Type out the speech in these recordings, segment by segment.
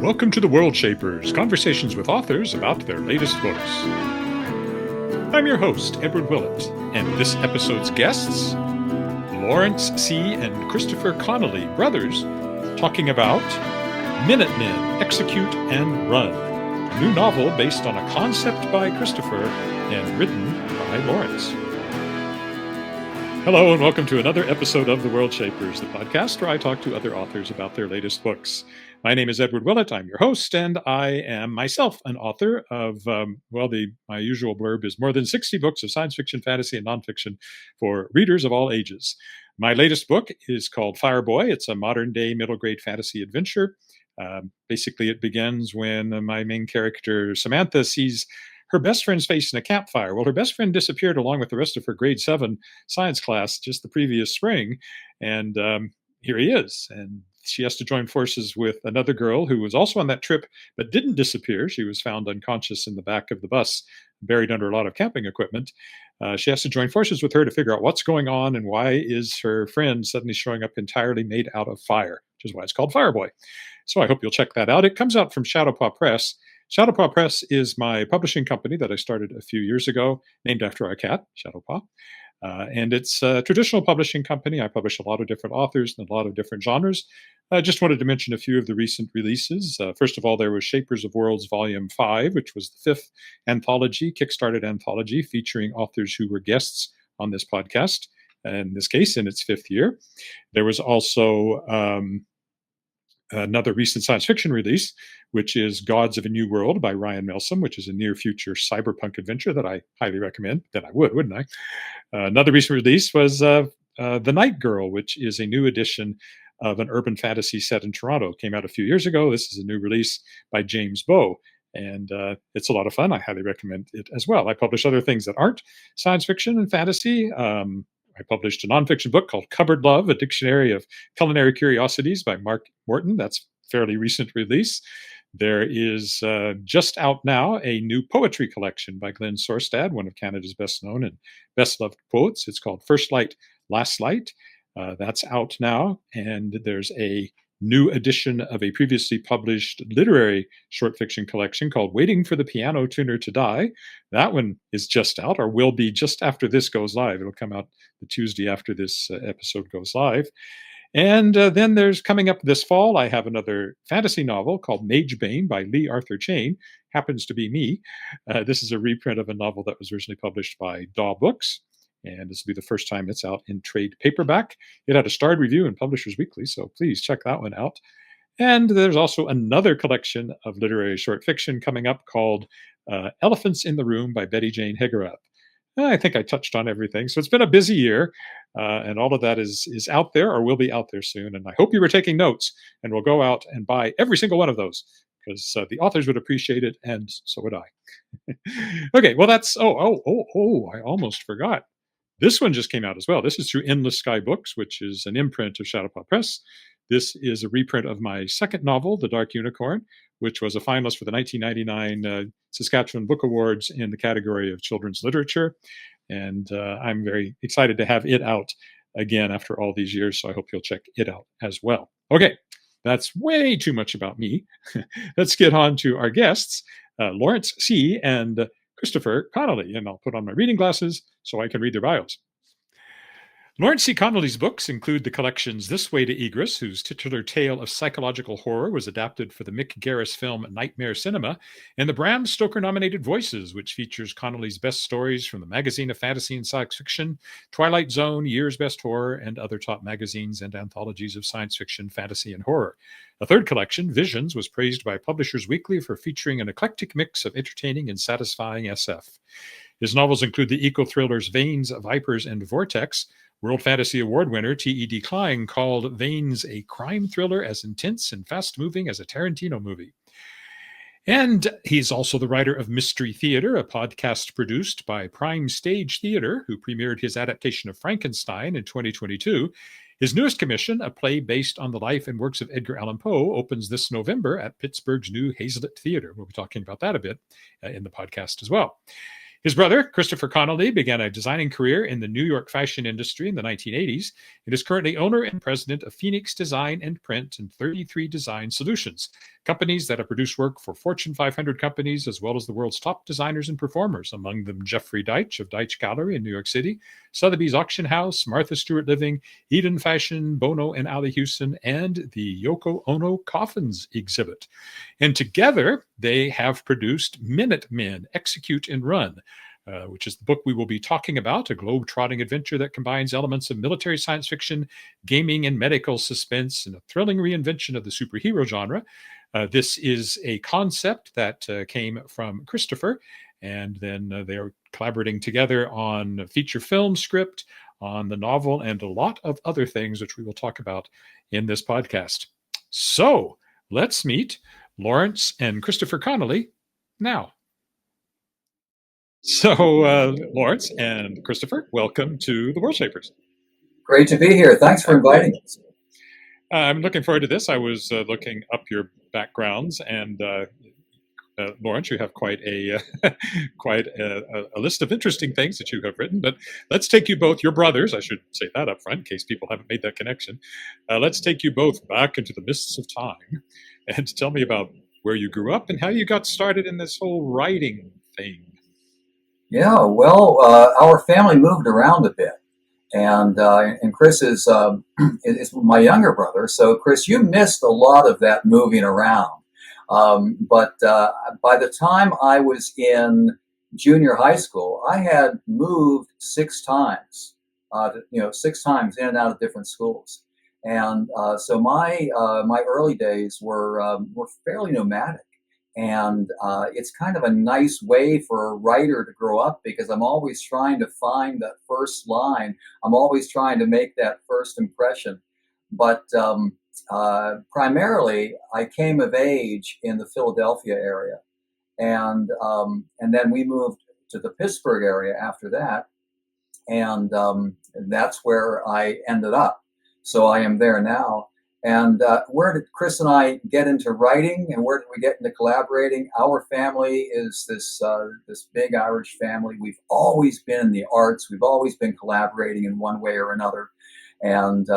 Welcome to the Worldshapers, conversations with authors about their latest books. I'm your host, Edward Willett, and this episode's guests, Lawrence C. and Christopher Connolly, brothers, talking about Minutemen, Execute and Run, a new novel based on a concept by Christopher and written by Lawrence. Hello, and welcome to another episode of The Worldshapers, the podcast where I talk to other authors about their latest books. My name is Edward Willett. I'm your host, and I am myself an author of, my usual blurb is more than 60 books of science fiction, fantasy, and nonfiction for readers of all ages. My latest book is called Fireboy. It's a modern-day middle-grade fantasy adventure. Basically, it begins when my main character, Samantha, sees her best friend's face in a campfire. Well, her best friend disappeared along with the rest of her grade 7 science class just the previous spring, and here he is. And she has to join forces with another girl who was also on that trip but didn't disappear. She was found unconscious in the back of the bus, buried under a lot of camping equipment. She has to join forces with her to figure out what's going on and why is her friend suddenly showing up entirely made out of fire, which is why it's called Fireboy. So I hope you'll check that out. It comes out from Shadowpaw Press. Shadowpaw Press is my publishing company that I started a few years ago, named after our cat, Shadowpaw. And it's a traditional publishing company. I publish a lot of different authors and a lot of different genres. I just wanted to mention a few of the recent releases. First of all, there was Shapers of Worlds Volume 5, which was the 5th anthology, Kickstarted anthology, featuring authors who were guests on this podcast, in this case, in its 5th year. There was also another recent science fiction release, which is Gods of a New World by Ryan Melsom, which is a near-future cyberpunk adventure that I highly recommend. Then I would, wouldn't I? Another recent release was The Night Girl, which is a new edition of an urban fantasy set in Toronto. It came out a few years ago. This is a new release by James Bow, and it's a lot of fun. I highly recommend it as well. I publish other things that aren't science fiction and fantasy. I published a nonfiction book called Cupboard Love, a dictionary of culinary curiosities by Mark Morton. That's a fairly recent release. There is just out now a new poetry collection by Glenn Sorstad, one of Canada's best known and best loved poets. It's called First Light, Last Light. That's out now. And there's a new edition of a previously published literary short fiction collection called Waiting for the Piano Tuner to Die. That one is just out, or will be just after this goes live. It'll come out the Tuesday after this episode goes live. And then there's coming up this fall, I have another fantasy novel called Magebane by Lee Arthur Chayne. Happens to be me. This is a reprint of a novel that was originally published by Daw Books. And this will be the first time it's out in trade paperback. It had a starred review in Publishers Weekly, so please check that one out. And there's also another collection of literary short fiction coming up called Elephants in the Room by Betty Jane Hegerath. I think I touched on everything. So it's been a busy year, and all of that is out there or will be out there soon. And I hope you were taking notes, and we'll go out and buy every single one of those because the authors would appreciate it, and so would I. Okay, well, that's, I almost forgot. This one just came out as well. This is through Endless Sky Books, which is an imprint of Shadowpaw Press. This is a reprint of my second novel, The Dark Unicorn, which was a finalist for the 1999 Saskatchewan Book Awards in the category of children's literature. And I'm very excited to have it out again after all these years, so I hope you'll check it out as well. Okay, that's way too much about me. Let's get on to our guests, Lawrence C. and Christopher Connolly, and I'll put on my reading glasses so I can read their bios. Lawrence C. Connolly's books include the collections This Way to Egress, whose titular tale of psychological horror was adapted for the Mick Garris film Nightmare Cinema, and the Bram Stoker-nominated Voices, which features Connolly's best stories from the Magazine of Fantasy and Science Fiction, Twilight Zone, Year's Best Horror, and other top magazines and anthologies of science fiction, fantasy, and horror. A third collection, Visions, was praised by Publishers Weekly for featuring an eclectic mix of entertaining and satisfying SF. His novels include the eco-thrillers Veins, Vipers, and Vortex. World Fantasy Award winner T.E.D. Klein called Veins a crime thriller as intense and fast-moving as a Tarantino movie. And he's also the writer of Mystery Theater, a podcast produced by Prime Stage Theater, who premiered his adaptation of Frankenstein in 2022. His newest commission, a play based on the life and works of Edgar Allan Poe, opens this November at Pittsburgh's new Hazlitt Theater. We'll be talking about that a bit in the podcast as well. His brother, Christopher Connolly, began a designing career in the New York fashion industry in the 1980s and is currently owner and president of Phoenix Design and Print and 33 Design Solutions, companies that have produced work for Fortune 500 companies as well as the world's top designers and performers, among them Jeffrey Deitch of Deitch Gallery in New York City, Sotheby's Auction House, Martha Stewart Living, Eden Fashion, Bono and Ali Houston, and the Yoko Ono Coffins exhibit. And together, they have produced Minutemen, Execute and Run, which is the book we will be talking about, a globe-trotting adventure that combines elements of military science fiction, gaming, and medical suspense, and a thrilling reinvention of the superhero genre. This is a concept that came from Christopher, and then they are collaborating together on a feature film script, on the novel, and a lot of other things, which we will talk about in this podcast. So let's meet Lawrence and Christopher Connolly now. So, Lawrence and Christopher, welcome to the Worldshapers. Great to be here. Thanks for inviting us. I'm looking forward to this. I was looking up your backgrounds, and Lawrence, you have quite a list of interesting things that you have written. But let's take you both, your brothers, I should say that up front in case people haven't made that connection. Let's take you both back into the mists of time and tell me about where you grew up and how you got started in this whole writing thing. Yeah, well, our family moved around a bit, and Chris is my younger brother. So, Chris, you missed a lot of that moving around. But by the time I was in junior high school, I had moved 6 times, 6 times in and out of different schools, and so my early days were fairly nomadic. And it's kind of a nice way for a writer to grow up because I'm always trying to find that first line. I'm always trying to make that first impression. But primarily, I came of age in the Philadelphia area. And then we moved to the Pittsburgh area after that. And that's where I ended up. So I am there now. And where did Chris and I get into writing, and where did we get into collaborating? Our family is this big Irish family. We've always been in the arts. We've always been collaborating in one way or another. And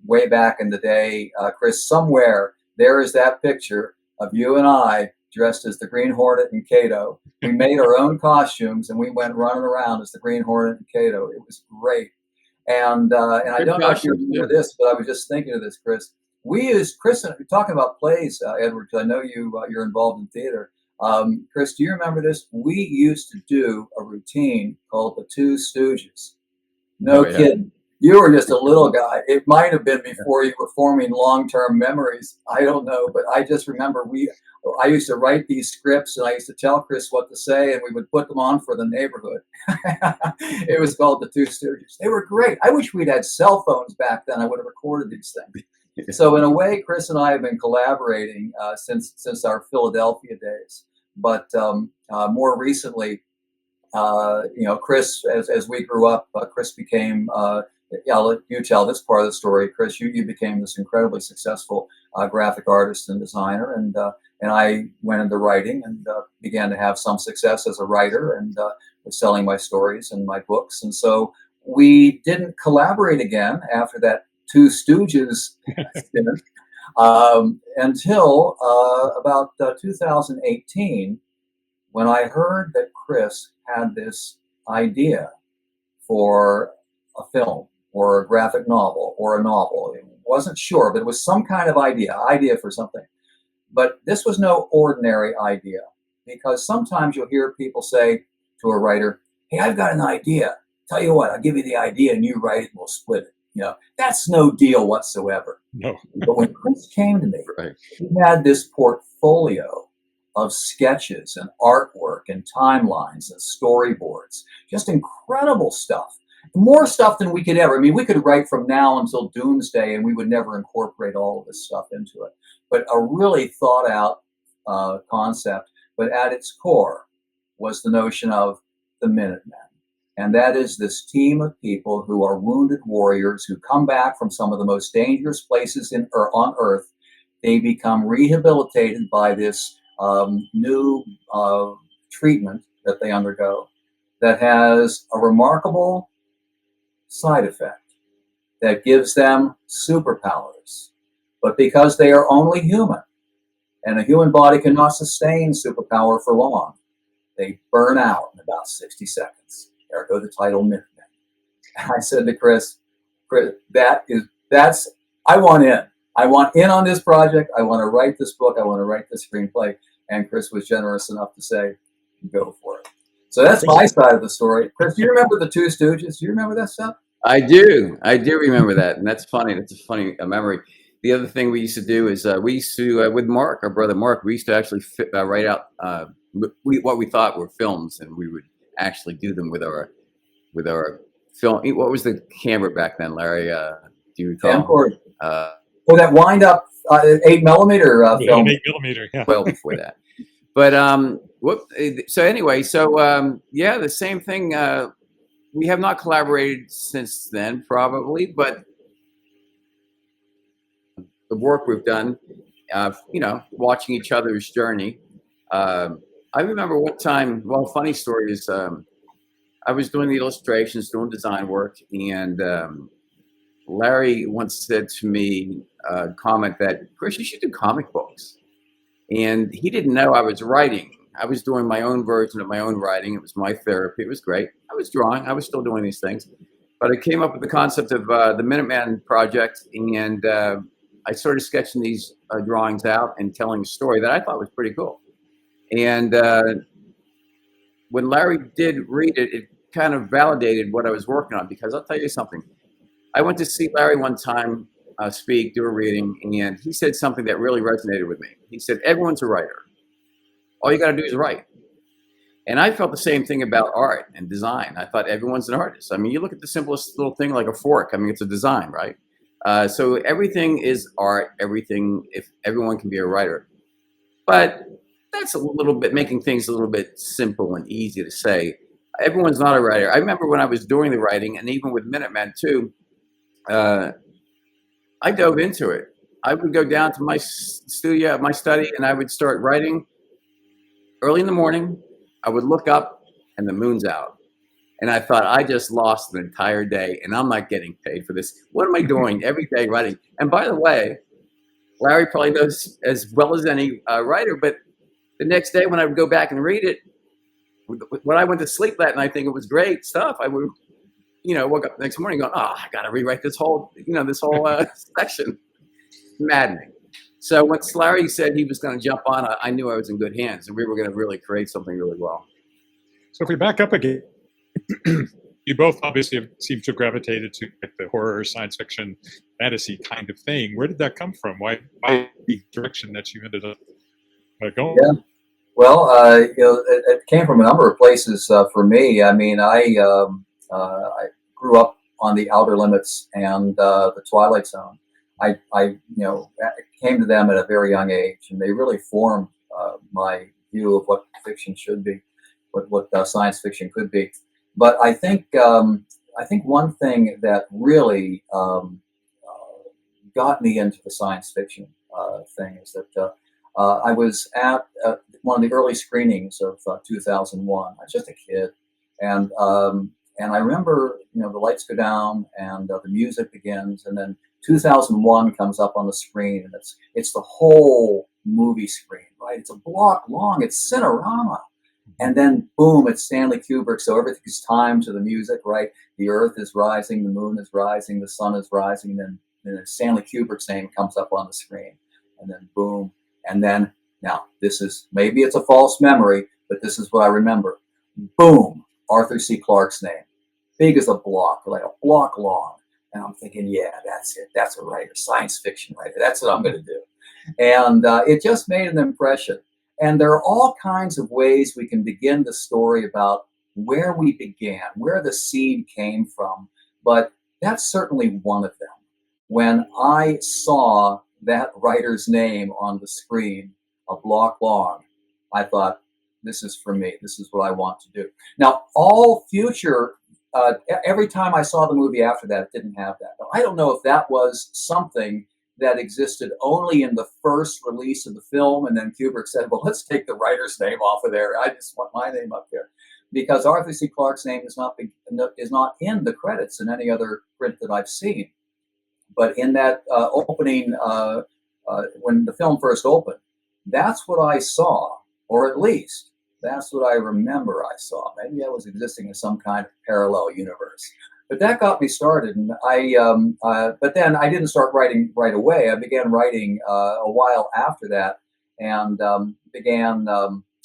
way back in the day, Chris, somewhere there is that picture of you and I dressed as the Green Hornet and Cato. We made our own costumes, and we went running around as the Green Hornet and Cato. It was great. And I don't know if you remember this, but I was just thinking of this, Chris. We used, Chris, talking about plays, Edward, because I know you're involved in theater. Chris, do you remember this? We used to do a routine called the Two Stooges. No kidding. You were just a little guy. It might have been before you were forming long-term memories. I don't know, but I just remember I used to write these scripts, and I used to tell Chris what to say, and we would put them on for the neighborhood. It was called the Two Stooges. They were great. I wish we'd had cell phones back then. I would have recorded these things. So in a way, Chris and I have been collaborating since our Philadelphia days. But more recently, Chris, as we grew up, Chris became. I'll let you tell this part of the story, Chris. You became this incredibly successful graphic artist and designer, and I went into writing and began to have some success as a writer and was selling my stories and my books. And so we didn't collaborate again after that Two Stooges dinner until about 2018, when I heard that Chris had this idea for a film or a graphic novel or a novel. I wasn't sure, but it was some kind of idea for something. But this was no ordinary idea, because sometimes you'll hear people say to a writer, "Hey, I've got an idea. Tell you what, I'll give you the idea and you write it and we'll split it." That's no deal whatsoever. No. But when Chris came to me, he had this portfolio of sketches and artwork and timelines and storyboards, just incredible stuff. More stuff than we could ever. I mean, we could write from now until doomsday and we would never incorporate all of this stuff into it. But a really thought out concept, but at its core was the notion of the Minutemen. And that is this team of people who are wounded warriors who come back from some of the most dangerous places on Earth. They become rehabilitated by this new treatment that they undergo. that has a remarkable side effect that gives them superpowers. But because they are only human, and a human body cannot sustain superpower for long, they burn out in about 60 seconds. Ergo the title Minutemen. And I said to Chris, I want in. I want in on this project. I want to write this book. I want to write this screenplay. And Chris was generous enough to say, go for it. So that's my side of the story. Chris, do you remember the Two Stooges? Do you remember that stuff? I do remember that, and that's funny. That's a funny memory. The other thing we used to do is we used to, with Mark, our brother Mark, we used to actually write out what we thought were films, and we would actually do them with our film. What was the camera back then, Larry? Do you recall? Camcorder. That wind up 8mm film. 8mm, yeah. Well before that. But so anyway, yeah, the same thing. We have not collaborated since then, probably, but the work we've done, watching each other's journey. I remember one time, well, funny story is I was doing the illustrations, doing design work, and Larry once said to me, comment that, Chris, you should do comic books. And he didn't know I was writing. I was doing my own version of my own writing. It was my therapy. It was great. I was drawing. I was still doing these things. But I came up with the concept of the Minuteman project, and I started sketching these drawings out and telling a story that I thought was pretty cool. And when Larry did read it, it kind of validated what I was working on, because I'll tell you something. I went to see Larry one time speak, do a reading, and he said something that really resonated with me. He said, everyone's a writer. All you got to do is write. And I felt the same thing about art and design. I thought everyone's an artist. I mean, you look at the simplest little thing like a fork. I mean, it's a design, right? So everything is art. If everyone can be a writer. But that's a little bit making things a little bit simple and easy to say. Everyone's not a writer. I remember when I was doing the writing, and even with Minutemen too, I dove into it. I would go down to my studio, my study, and I would start writing early in the morning. I would look up and the moon's out. And I thought, I just lost an entire day and I'm not getting paid for this. What am I doing every day writing? And by the way, Larry probably knows as well as any writer, but the next day when I would go back and read it, when I went to sleep that night thinking it was great stuff, I would, woke up the next morning going, oh, I got to rewrite this whole section. Maddening. So when Larry said he was going to jump on, I knew I was in good hands, and we were going to really create something really well. So if we back up again, you both obviously seem to have gravitated to the horror, science fiction, fantasy kind of thing. Where did that come from? Why the direction that you ended up going? Yeah. Well, it came from a number of places for me. I mean, I grew up on the Outer Limits and the Twilight Zone. I came to them at a very young age, and they really formed my view of what fiction should be, what science fiction could be. But I think one thing that really got me into the science fiction thing is that I was at one of the early screenings of 2001. I was just a kid, and I remember the lights go down and the music begins, and then 2001 comes up on the screen, and it's the whole movie screen, right? It's a block long. It's Cinerama. And then, boom, it's Stanley Kubrick. So everything is timed to the music, right? The earth is rising, the moon is rising, the sun is rising, and then Stanley Kubrick's name comes up on the screen. And then, boom. And then, now, maybe it's a false memory, but this is what I remember. Boom, Arthur C. Clarke's name. Big as a block, like a block long. And I'm thinking, yeah, that's it. That's a writer, science fiction writer. That's what I'm going to do. And it just made an impression. And there are all kinds of ways we can begin the story about where we began, where the seed came from. But that's certainly one of them. When I saw that writer's name on the screen, a block long, I thought, this is for me. This is what I want to do. Now, all future, every time I saw the movie after that, it didn't have that. Now, I don't know if that was something that existed only in the first release of the film, and then Kubrick said, well, let's take the writer's name off of there. I just want my name up there. because Arthur C. Clarke's name is not in the credits in any other print that I've seen. But in that opening, when the film first opened, that's what I saw, or at least that's what I remember I saw. Maybe I was existing in some kind of parallel universe. But that got me started, and but then I didn't start writing right away. I began writing a while after that, and began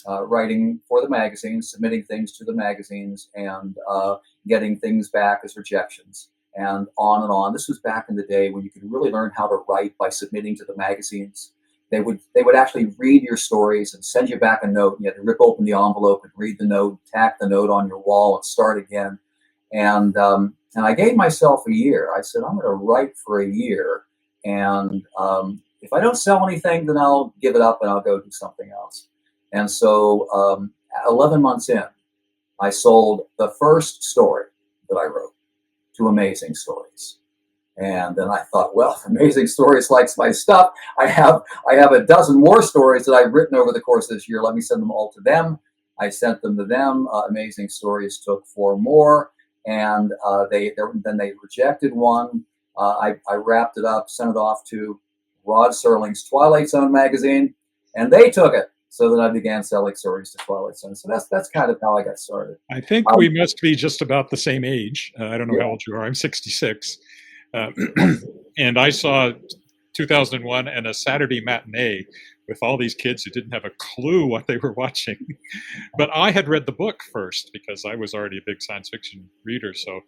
writing for the magazines, submitting things to the magazines, and getting things back as rejections, and on and on. This was back in the day when you could really learn how to write by submitting to the magazines. They would actually read your stories and send you back a note. You had to rip open the envelope and read the note, tack the note on your wall, and start again. And I gave myself a year. I said, I'm going to write for a year, and if I don't sell anything, then I'll give it up and I'll go do something else. And so 11 months in, I sold the first story that I wrote to Amazing Stories. And then I thought, well, if Amazing Stories likes my stuff, I have a dozen more stories that I've written over the course of this year. Let me send them all to them. I sent them to them. Amazing Stories took 4 more, and then they rejected one. I wrapped it up, sent it off to Rod Serling's Twilight Zone magazine, and they took it. So then I began selling stories to Twilight Zone. So that's kind of how I got started. I think we must be just about the same age. I don't know how old you are. I'm 66. And I saw 2001 and a Saturday matinee with all these kids who didn't have a clue what they were watching. But I had read the book first because I was already a big science fiction reader. So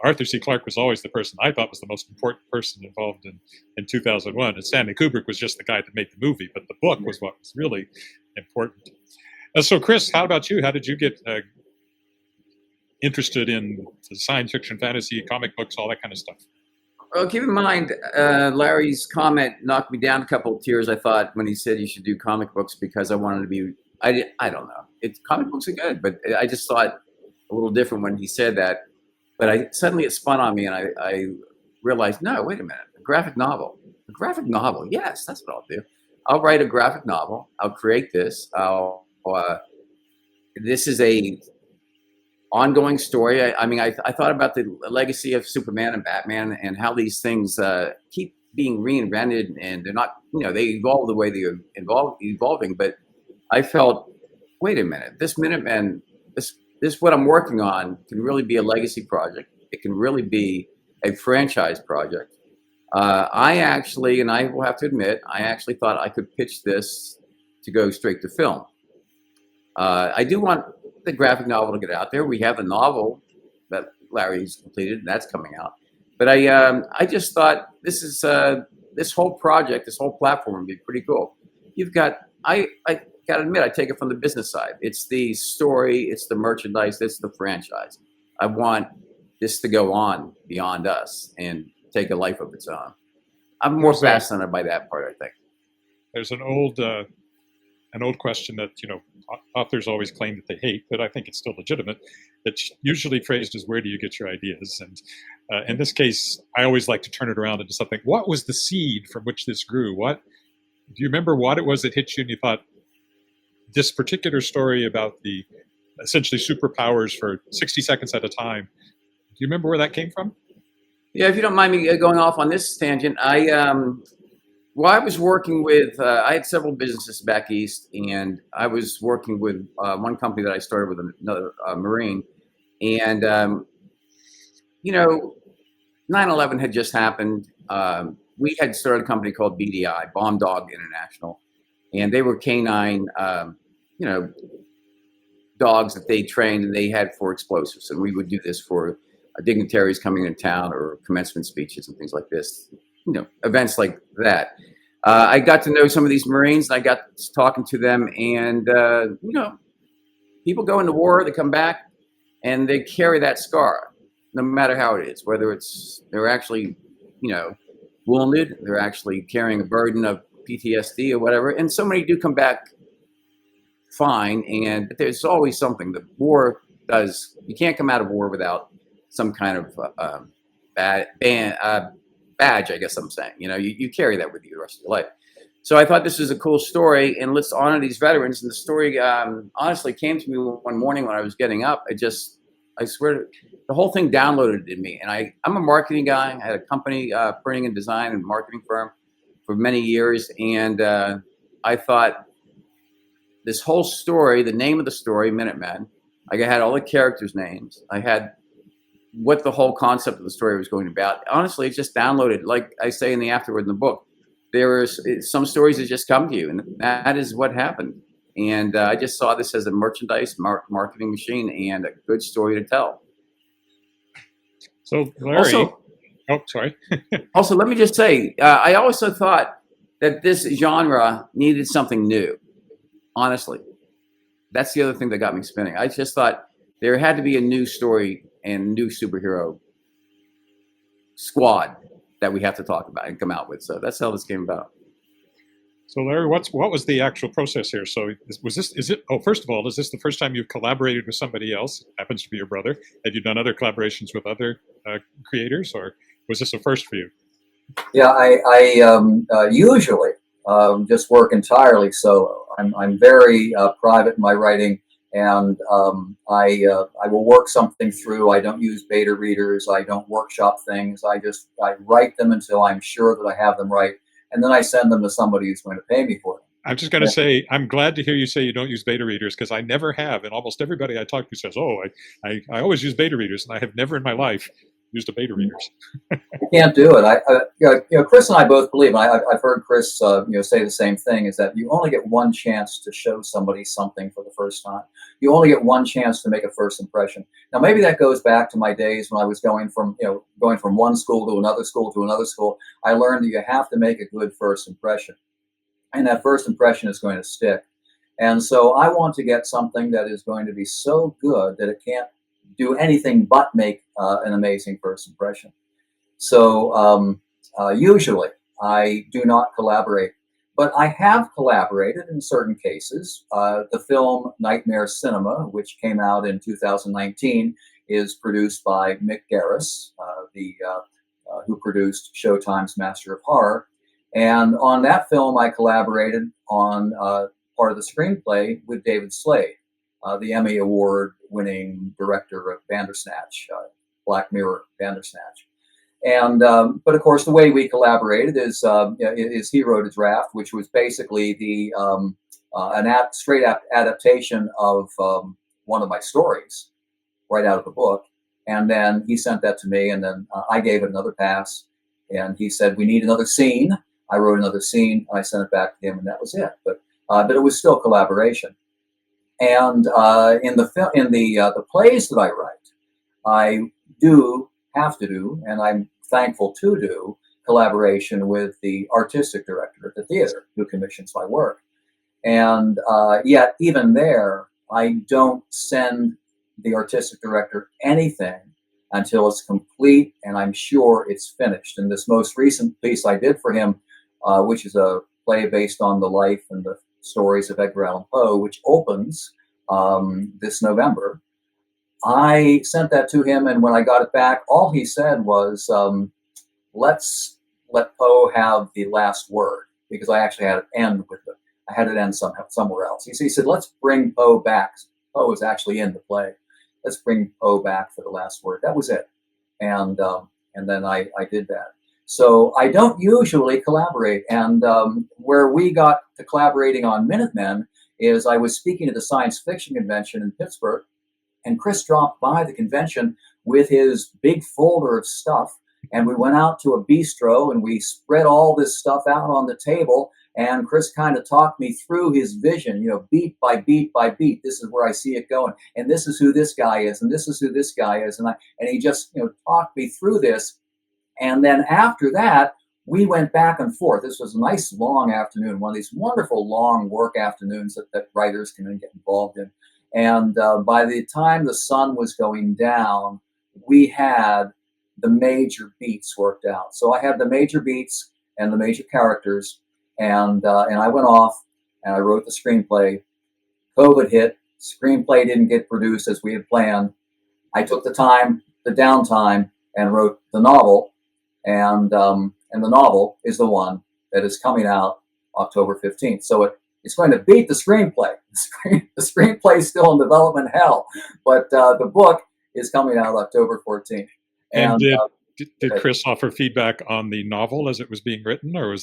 Arthur C. Clarke was always the person I thought was the most important person involved in 2001. And Stanley Kubrick was just the guy that made the movie, but the book was what was really important. So Chris, how about you? How did you get interested in the science fiction, fantasy, comic books, all that kind of stuff? Well, keep in mind, Larry's comment knocked me down a couple of tiers, I thought, when he said you should do comic books, because I wanted to be, I don't know. Comic books are good, but I just thought a little different when he said that. But suddenly it spun on me, and I realized, no, wait a minute, a graphic novel. A graphic novel, yes, that's what I'll do. I'll write a graphic novel. I'll create this. This is a ongoing story. I mean, I thought about the legacy of Superman and Batman and how these things keep being reinvented, and they're not, they evolve the way they're evolving. But I felt, wait a minute, this Minutemen, this what I'm working on can really be a legacy project. It can really be a franchise project. I actually, and I will have to admit, I actually thought I could pitch this to go straight to film. I do want the graphic novel to get out there. We have a novel that Larry's completed, and that's coming out. But I just thought this whole project, this whole platform would be pretty cool. You've got, I got to admit, I take it from the business side. It's the story, it's the merchandise, it's the franchise. I want this to go on beyond us and take a life of its own. I'm more fascinated by that part, I think. There's an old question that authors always claim that they hate, but I think it's still legitimate. That's usually phrased as, "Where do you get your ideas?" And in this case, I always like to turn it around into something. What was the seed from which this grew? Do you remember what it was that hit you and you thought, this particular story about the essentially superpowers for 60 seconds at a time? Do you remember where that came from? Yeah, if you don't mind me going off on this tangent, I was working with, I had several businesses back east, and I was working with one company that I started with another Marine. And, 9/11 had just happened. We had started a company called BDI, Bomb Dog International, and they were canine, dogs that they trained and they had for explosives. And we would do this for dignitaries coming in town or commencement speeches and things like this, events like that. I got to know some of these Marines, and I got talking to them, and, people go into war, they come back, and they carry that scar, no matter how it is, whether they're actually, wounded, they're actually carrying a burden of PTSD or whatever, and so many do come back fine, but there's always something. The war you can't come out of war without some kind of badge, I guess I'm saying. You carry that with you the rest of your life. So I thought this was a cool story, and let's honor these veterans. And the story honestly came to me one morning when I was getting up. I swear, the whole thing downloaded in me. And I'm a marketing guy. I had a company, printing and design and marketing firm for many years. And I thought this whole story, the name of the story, Minutemen, I had all the characters' names. I had what the whole concept of the story was going about. Honestly, it just downloaded, like I say in the afterword in the book. There are some stories that just come to you, and that is what happened. And I just saw this as a merchandise marketing machine and a good story to tell. So, Larry, sorry. Also, let me just say, I also thought that this genre needed something new. Honestly, that's the other thing that got me spinning. I just thought there had to be a new story and new superhero squad that we have to talk about and come out with. So that's how this came about. So, Larry, what was the actual process here? So, first of all, is this the first time you've collaborated with somebody else? It happens to be your brother. Have you done other collaborations with other creators, or was this a first for you? Yeah, I usually just work entirely solo. I'm very private in my writing, and I will work something through. I don't use beta readers. I don't workshop things. I write them until I'm sure that I have them right, and then I send them to somebody who's going to pay me for them. I'm just going to say, I'm glad to hear you say you don't use beta readers, because I never have, and almost everybody I talk to says, "Oh, I always use beta readers," and I have never in my life used a beta readers. You can't do it. Chris and I both believe, and I've heard Chris say the same thing, is that you only get one chance to show somebody something for the first time. You only get one chance to make a first impression. Now, maybe that goes back to my days when I was going from one school to another school to another school. I learned that you have to make a good first impression, and that first impression is going to stick. And so I want to get something that is going to be so good that it can't do anything but make an amazing first impression. So usually I do not collaborate, but I have collaborated in certain cases. The film Nightmare Cinema, which came out in 2019, is produced by Mick Garris, who produced Showtime's Master of Horror. And on that film, I collaborated on part of the screenplay with David Slade, the Emmy Award-winning director of Bandersnatch, Black Mirror Bandersnatch. And but of course, the way we collaborated is he wrote a draft, which was basically straight adaptation of one of my stories, right out of the book. And then he sent that to me, and then I gave it another pass. And he said, "We need another scene." I wrote another scene, and I sent it back to him, and that was it. But it was still collaboration. And in the plays that I write, I do have to do, and I'm thankful to do, collaboration with the artistic director at the theater who commissions my work. And yet, even there, I don't send the artistic director anything until it's complete and I'm sure it's finished. And this most recent piece I did for him, which is a play based on the life and the stories of Edgar Allan Poe, which opens this November, I sent that to him, and when I got it back, all he said was, "Let's let Poe have the last word," because I actually had it end I had it end somewhere else. He said, "Let's bring Poe back. Poe is actually in the play. Let's bring Poe back for the last word." That was it, and then I did that. So I don't usually collaborate, and where we got to collaborating on Minutemen is I was speaking at the science fiction convention in Pittsburgh, and Chris dropped by the convention with his big folder of stuff, and we went out to a bistro and we spread all this stuff out on the table, and Chris kind of talked me through his vision, beat by beat by beat. This is where I see it going, and this is who this guy is, and this is who this guy is, and he just talked me through this, and then after that we went back and forth. This was a nice long afternoon, one of these wonderful long work afternoons that writers can get involved in. And by the time the sun was going down, we had the major beats worked out. So I had the major beats and the major characters, and I went off and I wrote the screenplay. COVID hit, screenplay didn't get produced as we had planned. I took the downtime, and wrote the novel, and the novel is the one that is coming out October 15th. So it's going to beat the screenplay. The screenplay is still in development hell, but the book is coming out October 14th. And did Chris offer feedback on the novel as it was being written, or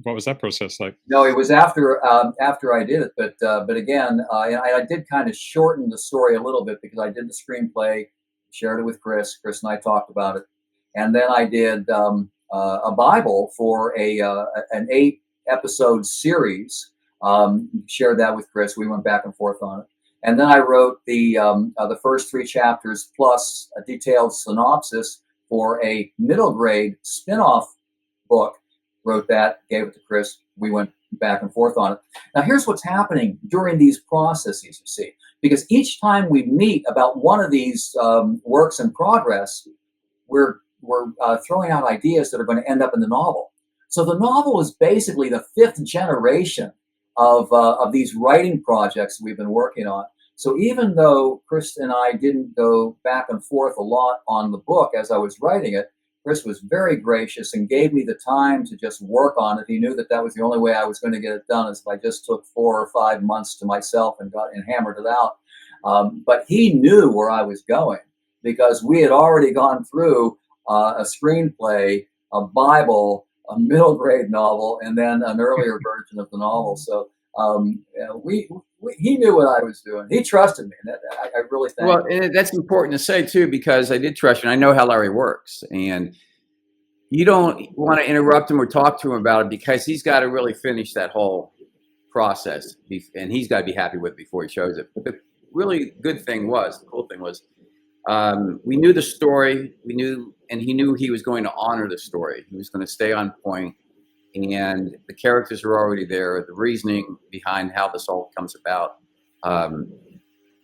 what was that process like? No, it was after I did it, but again, I did kind of shorten the story a little bit because I did the screenplay, shared it with Chris. Chris and I talked about it, and then I did a Bible for an 8-episode series. Shared that with Chris. We went back and forth on it, and then I wrote the first 3 chapters plus a detailed synopsis for a middle grade spin-off book. Wrote that, gave it to Chris. We went back and forth on it. Now, here's what's happening during these processes, you see, because each time we meet about one of these works in progress, we're throwing out ideas that are going to end up in the novel. So the novel is basically the 5th generation of these writing projects we've been working on. So even though Chris and I didn't go back and forth a lot on the book as I was writing it, Chris was very gracious and gave me the time to just work on it. He knew that was the only way I was going to get it done, is if I just took 4 or 5 months to myself and hammered it out. But he knew where I was going because we had already gone through a screenplay, a Bible, a middle grade novel, and then an earlier version of the novel. So he knew what I was doing. He trusted me. And I really thank him. And that's important to say too, because I did trust you. And I know how Larry works, and you don't want to interrupt him or talk to him about it because he's got to really finish that whole process, and he's got to be happy with it before he shows it. But the really good thing was, the cool thing was, we knew the story. We knew, and he knew he was going to honor the story. He was going to stay on point. And the characters are already there. The reasoning behind how this all comes about.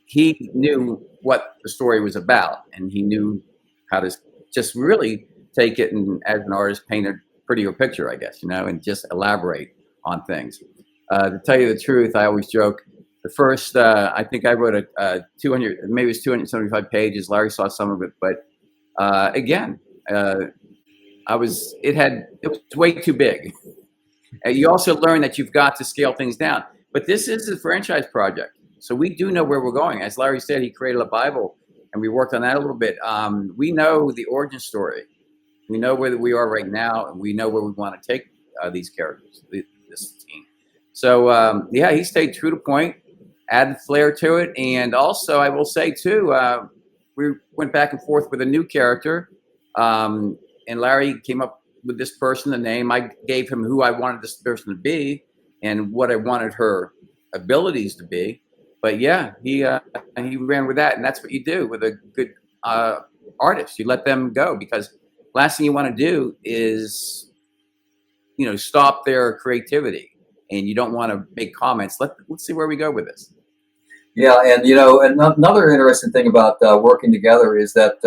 He knew what the story was about, and he knew how to just really take it and, as an artist, paint a prettier picture, I guess, and just elaborate on things. To tell you the truth, I always joke. The first, I think I wrote a 200, maybe it was 275 pages. Larry saw some of it, but again. It was way too big. You also learn that you've got to scale things down. But this is a franchise project, so we do know where we're going. As Larry said, he created a Bible, and we worked on that a little bit. We know the origin story. We know where we are right now, and we know where we want to take these characters, this team. So, he stayed true to point, added flair to it, and also, I will say, too, we went back and forth with a new character. And Larry came up with this person, the name. I gave him who I wanted this person to be and what I wanted her abilities to be. But yeah, he ran with that. And that's what you do with a good artist. You let them go, because last thing you want to do is, stop their creativity, and you don't want to make comments. Let's see where we go with this. Yeah. And, another interesting thing about working together is that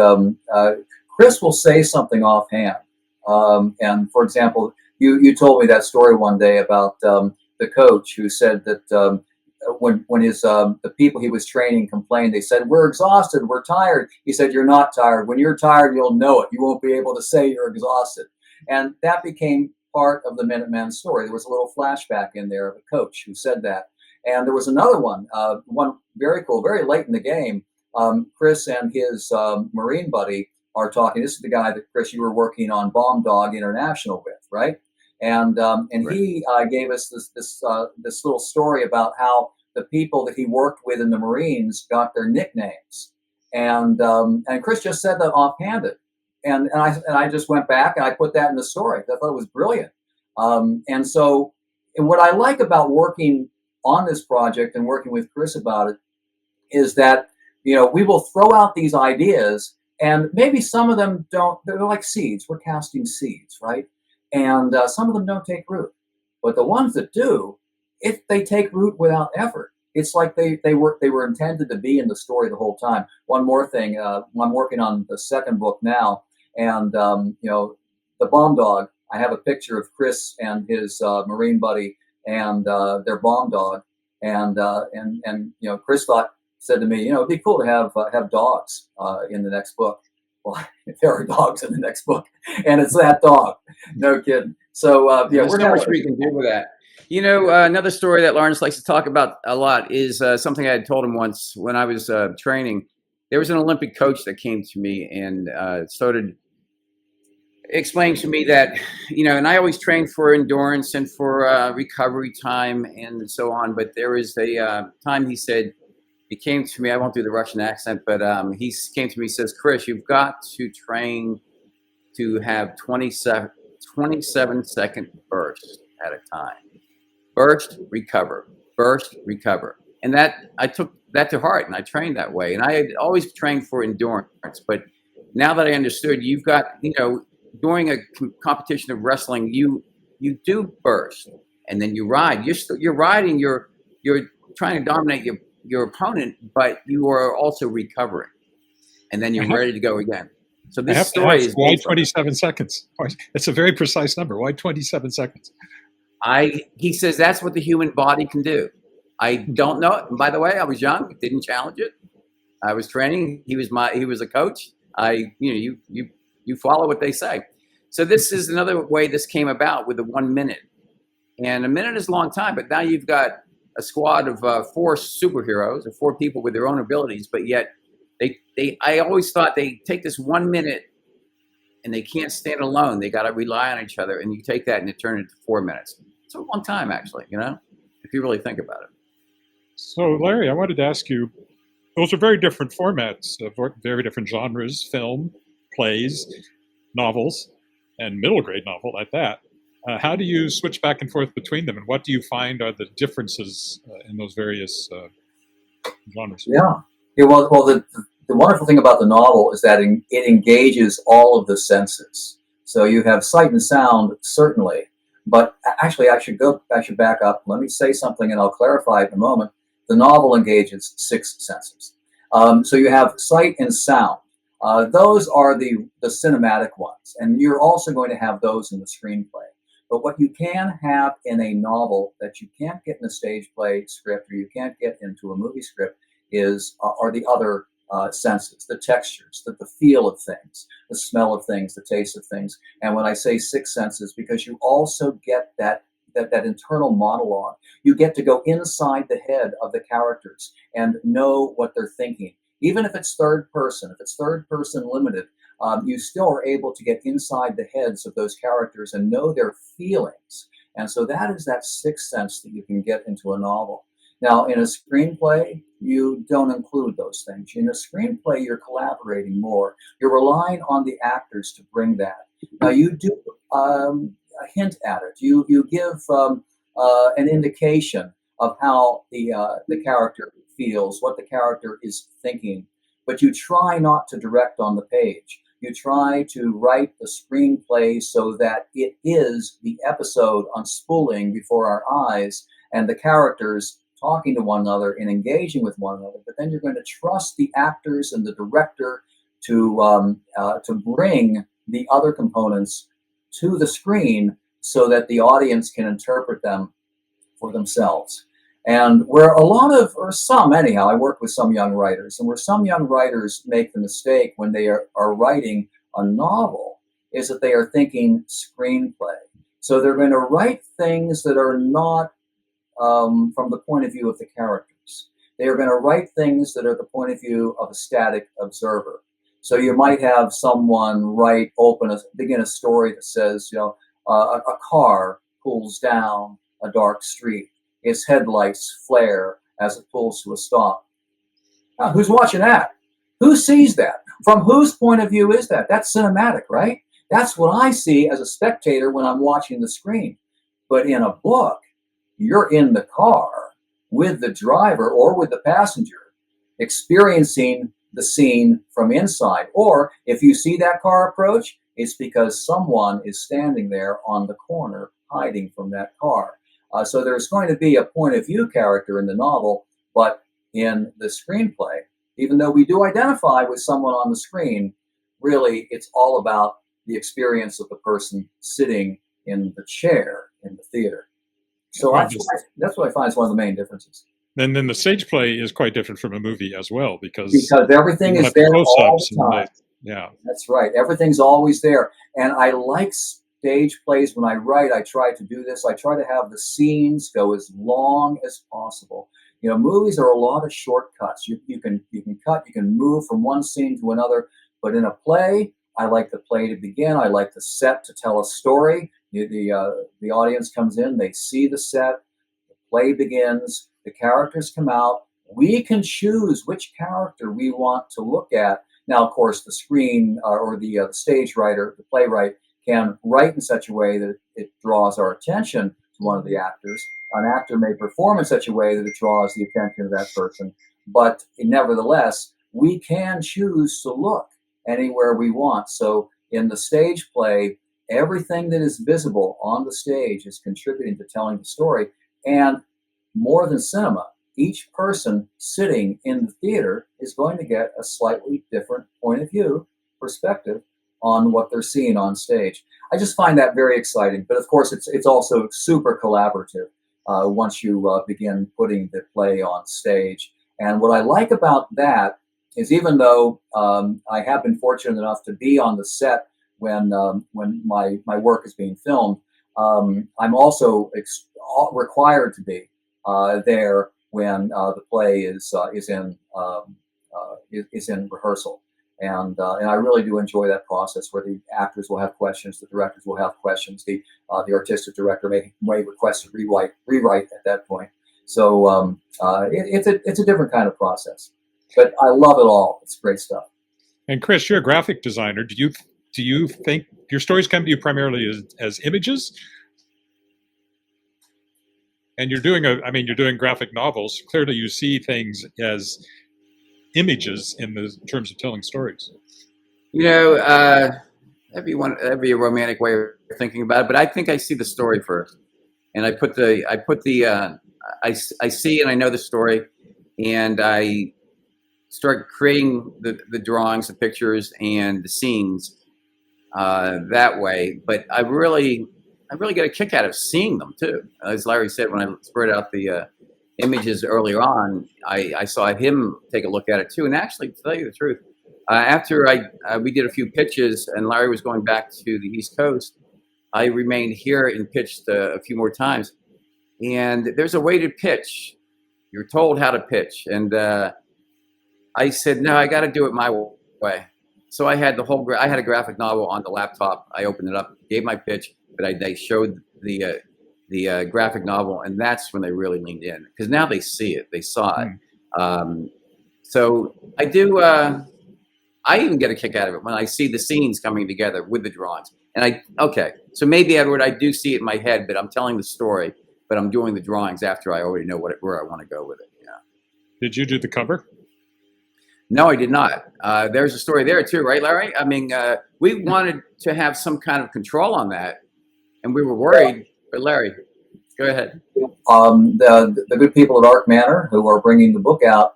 Chris will say something offhand. And for example, you told me that story one day about the coach who said that when his the people he was training complained, they said, "We're exhausted, we're tired." He said, "You're not tired. When you're tired, you'll know it. You won't be able to say you're exhausted." And that became part of the Minuteman story. There was a little flashback in there of a coach who said that. And there was another one very cool, very late in the game. Chris and his Marine buddy are talking. This is the guy that, Chris, you were working on Bomb Dog International with, right? And right. He gave us this little story about how the people that he worked with in the Marines got their nicknames, and Chris just said that offhanded, and I just went back and I put that in the story. I thought it was brilliant, and what I like about working on this project and working with Chris about it is that we will throw out these ideas. And maybe some of them don't, they're like seeds. We're casting seeds, right? And some of them don't take root. But the ones that do, if they take root without effort, it's like they were intended to be in the story the whole time. One more thing, I'm working on the second book now. And, the Bomb Dog, I have a picture of Chris and his Marine buddy and their Bomb Dog. And Chris said to me, it'd be cool to have dogs in the next book. Well, there are dogs in the next book, and it's that dog. No kidding. So there's so much we can do with that. You know, another story that Lawrence likes to talk about a lot is something I had told him once when I was training. There was an Olympic coach that came to me and started explaining to me that, you know, and I always train for endurance and for recovery time and so on. But there was a time he said, he came to me, I won't do the Russian accent, but he came to me, says, Chris, you've got to train to have 27-second bursts at a time. Burst, recover, burst, recover. And that, I took that to heart and I trained that way. And I had always trained for endurance, but now that I understood, you've got, you know, during a competition of wrestling, you do burst and then you ride. You're riding, you're trying to dominate your opponent, but you are also recovering. And then you're ready to go again. So this story is why 27 seconds? It's a very precise number. Why 27 seconds? He says that's what the human body can do. I don't know it. And by the way, I was young, didn't challenge it. I was training. He was a coach. You follow what they say. So this is another way this came about with the 1 minute. And a minute is a long time, but now you've got a squad of 4 superheroes or 4 people with their own abilities, but yet I always thought they take this 1 minute and they can't stand alone. They got to rely on each other. And you take that and you turn it into 4 minutes. It's a long time, actually, you know, if you really think about it. So, Larry, I wanted to ask you, those are very different formats, very different genres, film, plays, novels, and middle grade novel at that. How do you switch back and forth between them? And what do you find are the differences in those various genres? Yeah. Well, the wonderful thing about the novel is that it engages all of the senses. So you have sight and sound, certainly. But actually, I should back up. Let me say something and I'll clarify it in a moment. The novel engages 6 senses. So you have sight and sound. Those are the cinematic ones. And you're also going to have those in the screenplay. But what you can have in a novel that you can't get in a stage play script or you can't get into a movie script are the other senses, the textures, the feel of things, the smell of things, the taste of things. And when I say 6 senses, because you also get that internal monologue. You get to go inside the head of the characters and know what they're thinking. Even if it's third person limited, you still are able to get inside the heads of those characters and know their feelings. And so that is that 6th sense that you can get into a novel. Now, in a screenplay, you don't include those things. In a screenplay, you're collaborating more. You're relying on the actors to bring that. Now, you do hint at it. You give an indication of how the character feels, what the character is thinking, but you try not to direct on the page. You try to write the screenplay so that it is the episode unspooling before our eyes and the characters talking to one another and engaging with one another. But then you're going to trust the actors and the director to bring the other components to the screen so that the audience can interpret them for themselves. And where I work with some young writers, and where some young writers make the mistake when they are writing a novel is that they are thinking screenplay. So they're going to write things that are not from the point of view of the characters. They are going to write things that are the point of view of a static observer. So you might have someone begin a story that says, a car pulls down a dark street. Its headlights flare as it pulls to a stop. Now, who's watching that? Who sees that? From whose point of view is that? That's cinematic, right? That's what I see as a spectator when I'm watching the screen. But in a book, you're in the car with the driver or with the passenger, experiencing the scene from inside. Or if you see that car approach, it's because someone is standing there on the corner hiding from that car. So there's going to be a point of view character in the novel, but in the screenplay, even though we do identify with someone on the screen, really it's all about the experience of the person sitting in the chair in the theater. So that's what I find is one of the main differences. And then the stage play is quite different from a movie as well, because everything is there all the time. Yeah, that's right. Everything's always there, and I like stage plays, when I write, I try to do this. I try to have the scenes go as long as possible. You know, movies are a lot of shortcuts. You can cut, you can move from one scene to another. But in a play, I like the play to begin. I like the set to tell a story. The audience comes in, they see the set, the play begins, the characters come out. We can choose which character we want to look at. Now, of course, the screen or the stage writer, the playwright, can write in such a way that it draws our attention to one of the actors. An actor may perform in such a way that it draws the attention of that person. But nevertheless, we can choose to look anywhere we want. So in the stage play, everything that is visible on the stage is contributing to telling the story. And more than cinema, each person sitting in the theater is going to get a slightly different point of view, perspective on what they're seeing on stage. I just find that very exciting. But of course, it's also super collaborative once you begin putting the play on stage. And what I like about that is, even though I have been fortunate enough to be on the set when my work is being filmed, I'm also required to be there when the play is in rehearsal, and I really do enjoy that process where the actors will have questions, the directors will have questions, the artistic director may request a rewrite at that point. So it's a different kind of process, but I love it all. It's great stuff. And Chris, you're a graphic designer. Do you think your stories come to you primarily as images? And you're doing graphic novels. Clearly, you see things as images in the terms of telling stories. You know, that'd be a romantic way of thinking about it. But I think I see the story first, and I see and I know the story, and I start creating the drawings, the pictures, and the scenes that way. But I really get a kick out of seeing them too. As Larry said, when I spread out the images earlier on, I saw him take a look at it too. And actually, to tell you the truth, after we did a few pitches and Larry was going back to the East Coast, I remained here and pitched a few more times. And there's a way to pitch. You're told how to pitch. And I said, no, I got to do it my way. So I had a graphic novel on the laptop. I opened it up, gave my pitch, but they showed the graphic novel, and that's when they really leaned in, because now they see it, they saw it. So I do. I even get a kick out of it when I see the scenes coming together with the drawings. And so maybe, Edward, I do see it in my head, but I'm telling the story, but I'm doing the drawings after I already know where I want to go with it. Yeah. Did you do the cover? No, I did not. There's a story there too, right, Larry? I mean, we wanted to have some kind of control on that, and we were worried. But Larry, go ahead. The good people at Arc Manor, who are bringing the book out,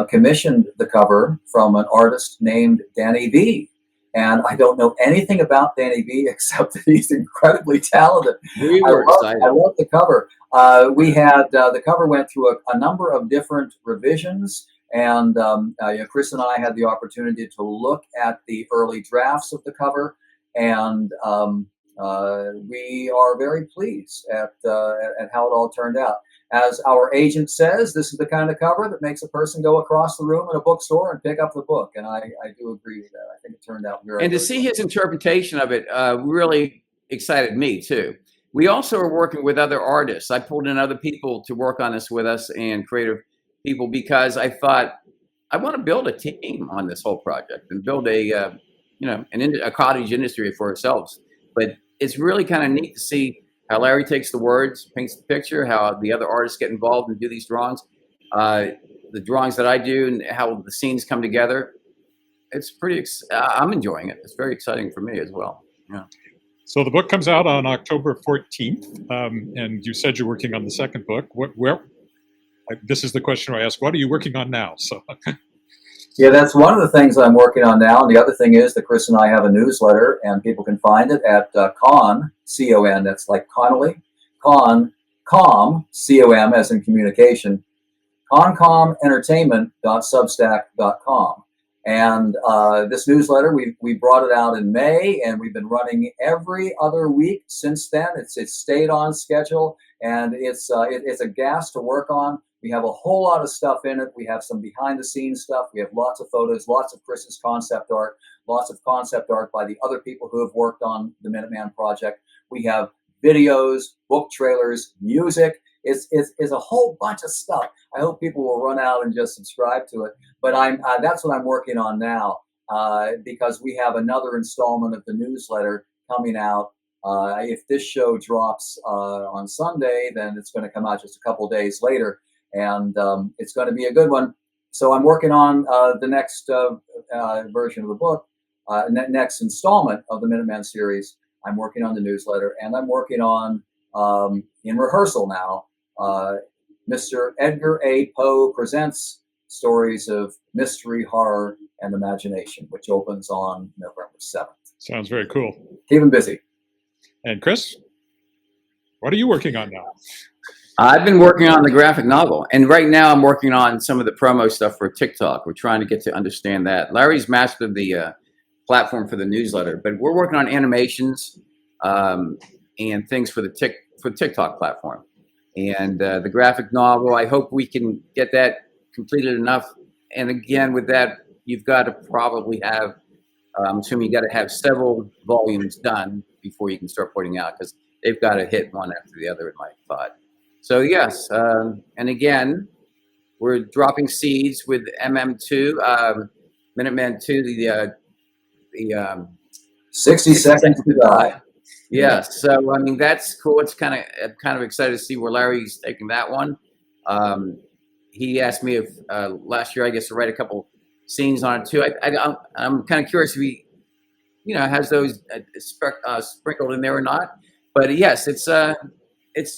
commissioned the cover from an artist named Danny V. And I don't know anything about Danny V except that he's incredibly talented. We were excited. I love the cover. We had the cover went through a number of different revisions. And Chris and I had the opportunity to look at the early drafts of the cover, and we are very pleased at how it all turned out. As our agent says, this is the kind of cover that makes a person go across the room in a bookstore and pick up the book, and I do agree with that. I think it turned out very. And to see his interpretation of it really excited me too. We also are working with other artists. I pulled in other people to work on this with us, and creative people, because I thought I want to build a team on this whole project and build a cottage industry for ourselves. But it's really kind of neat to see how Larry takes the words, paints the picture, how the other artists get involved and do these drawings, the drawings that I do, and how the scenes come together. It's I'm enjoying it. It's very exciting for me as well. Yeah. So the book comes out on October 14th, and you said you're working on the second book. This is the question I ask. What are you working on now? So, yeah, that's one of the things I'm working on now. And the other thing is that Chris and I have a newsletter, and people can find it at Con, C-O-N, that's like Connolly, com, C-O-M as in communication, concommentertainment.substack.com. And this newsletter, we brought it out in May, and we've been running every other week since then. It's stayed on schedule, and it's a gas to work on. We have a whole lot of stuff in it. We have some behind the scenes stuff. We have lots of photos, lots of Chris's concept art, lots of concept art by the other people who have worked on the Minuteman project. We have videos, book trailers, music. It's a whole bunch of stuff. I hope people will run out and just subscribe to it. But that's what I'm working on now, because we have another installment of the newsletter coming out. If this show drops on Sunday, then it's going to come out just a couple days later, and it's going to be a good one. So I'm working on the next version of the book, next installment of the Minuteman series. I'm working on the newsletter, and I'm working on, in rehearsal now, Mr. Edgar A. Poe Presents Stories of Mystery, Horror, and Imagination, which opens on November 7th. Sounds very cool. Keep him busy. And Chris, what are you working on now? I've been working on the graphic novel, and right now I'm working on some of the promo stuff for TikTok. We're trying to get to understand that. Larry's mastered the platform for the newsletter, but we're working on animations and things for the TikTok platform. And the graphic novel, I hope we can get that completed enough. And again, with that, you've got to probably have, I'm assuming you got to have several volumes done before you can start putting out, because they've got to hit one after the other in my thought. So yes, and again, we're dropping seeds with MM2, Minuteman 2, the 60 Seconds to Die. Yeah, so I mean that's cool. It's kind of excited to see where Larry's taking that one. He asked me if last year, I guess, to write a couple scenes on it too. I'm kind of curious if he, has those sprinkled in there or not. But yes, it's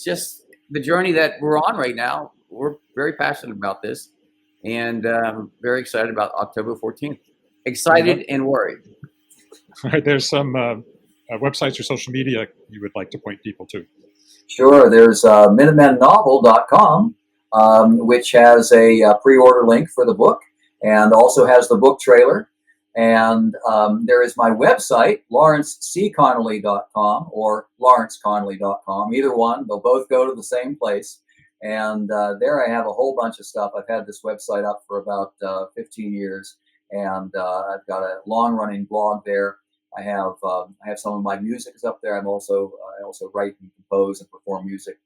just the journey that we're on right now. We're very passionate about this, and very excited about October 14th. Excited and worried. All right, there's some websites or social media you would like to point people to. Sure. There's MinutemenNovel.com, which has a pre-order link for the book and also has the book trailer. And there is my website, LawrenceCConnolly.com or LawrenceConnolly.com. Either one, they'll both go to the same place. And there I have a whole bunch of stuff. I've had this website up for about 15 years, and I've got a long-running blog there. I have some of my music is up there. I also write and compose and perform music.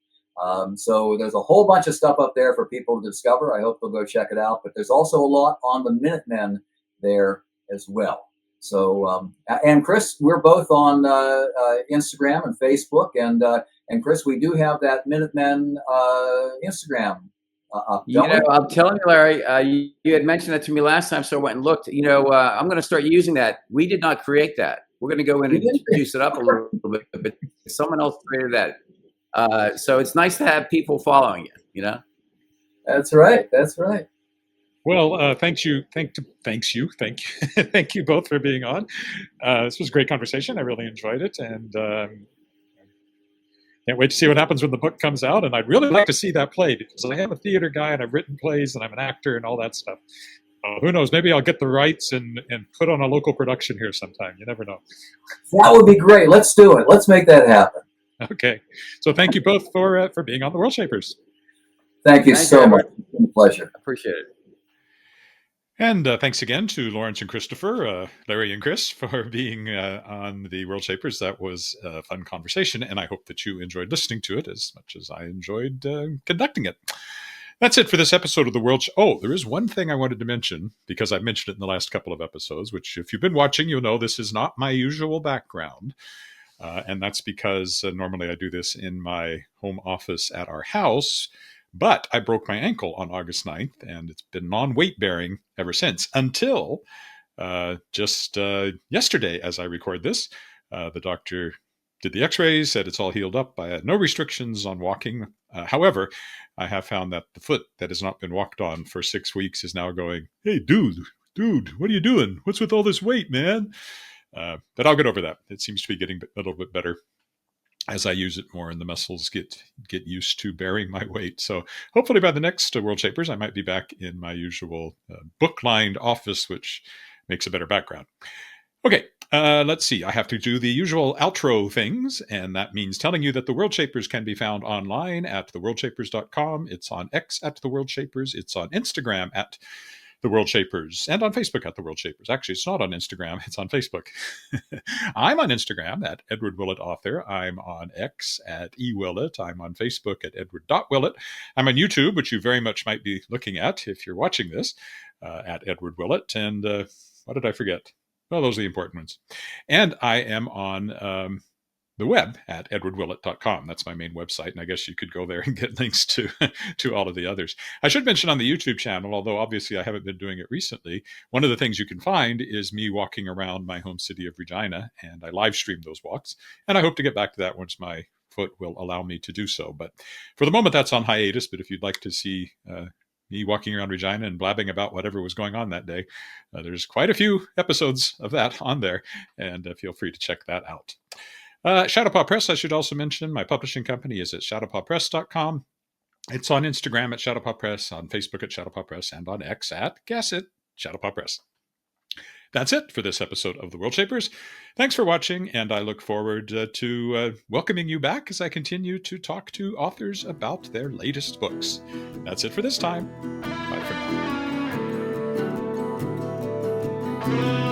So there's a whole bunch of stuff up there for people to discover. I hope they'll go check it out. But there's also a lot on the Minutemen there as well. So and Chris, we're both on Instagram and Facebook, and Chris, we do have that Minutemen Instagram. I'm telling you, Larry, you had mentioned that to me last time, so I went and looked. I'm going to start using that. We did not create that. We're going to go in and juice it up a little bit, but someone else created that. So it's nice to have people following you. That's right. That's right. Well, thank you both for being on. This was a great conversation. I really enjoyed it, and can't wait to see what happens when the book comes out. And I'd really like to see that play, because I am a theater guy and I've written plays and I'm an actor and all that stuff. Who knows? Maybe I'll get the rights and put on a local production here sometime. You never know. That would be great. Let's do it. Let's make that happen. Okay. So thank you both for being on the Worldshapers. Thank you so much. It's been a pleasure. Appreciate it. And thanks again to Lawrence and Christopher, Larry and Chris, for being on the Worldshapers. That was a fun conversation, and I hope that you enjoyed listening to it as much as I enjoyed conducting it. That's it for this episode of the World. Oh, there is one thing I wanted to mention, because I've mentioned it in the last couple of episodes, which if you've been watching, you'll know this is not my usual background. And that's because normally I do this in my home office at our house. But I broke my ankle on August 9th, and it's been non-weight bearing ever since, until just yesterday, as I record this. The doctor did the x-rays, said it's all healed up. I had no restrictions on walking. However, I have found that the foot that has not been walked on for 6 weeks is now going, "Hey, dude, what are you doing? What's with all this weight, man?" But I'll get over that. It seems to be getting a little bit better as I use it more, and the muscles get used to bearing my weight. So hopefully by the next Worldshapers, I might be back in my usual book-lined office, which makes a better background. Okay, let's see. I have to do the usual outro things, and that means telling you that the Worldshapers can be found online at theworldshapers.com. It's on X at the Worldshapers. It's on Instagram at the Worldshapers, and on Facebook at the Worldshapers. Actually, it's not on Instagram, it's on Facebook. I'm on Instagram at Edward Willett Author. I'm on X at eWillett. I'm on Facebook at Edward.Willett. I'm on YouTube, which you very much might be looking at if you're watching this, at Edward Willett. And what did I forget? Well, those are the important ones. And I am on the web at edwardwillett.com. That's my main website, and I guess you could go there and get links to all of the others. I should mention on the YouTube channel, although obviously I haven't been doing it recently, one of the things you can find is me walking around my home city of Regina, and I live stream those walks, and I hope to get back to that once my foot will allow me to do so. But for the moment, that's on hiatus. But if you'd like to see me walking around Regina and blabbing about whatever was going on that day, there's quite a few episodes of that on there, and feel free to check that out. Shadowpaw Press, I should also mention, my publishing company is at shadowpawpress.com. It's on Instagram at Shadowpaw Press, on Facebook at Shadowpaw Press, and on X at, guess it, Shadowpaw Press. That's it for this episode of The Worldshapers. Thanks for watching, and I look forward to welcoming you back as I continue to talk to authors about their latest books. That's it for this time. Bye for now.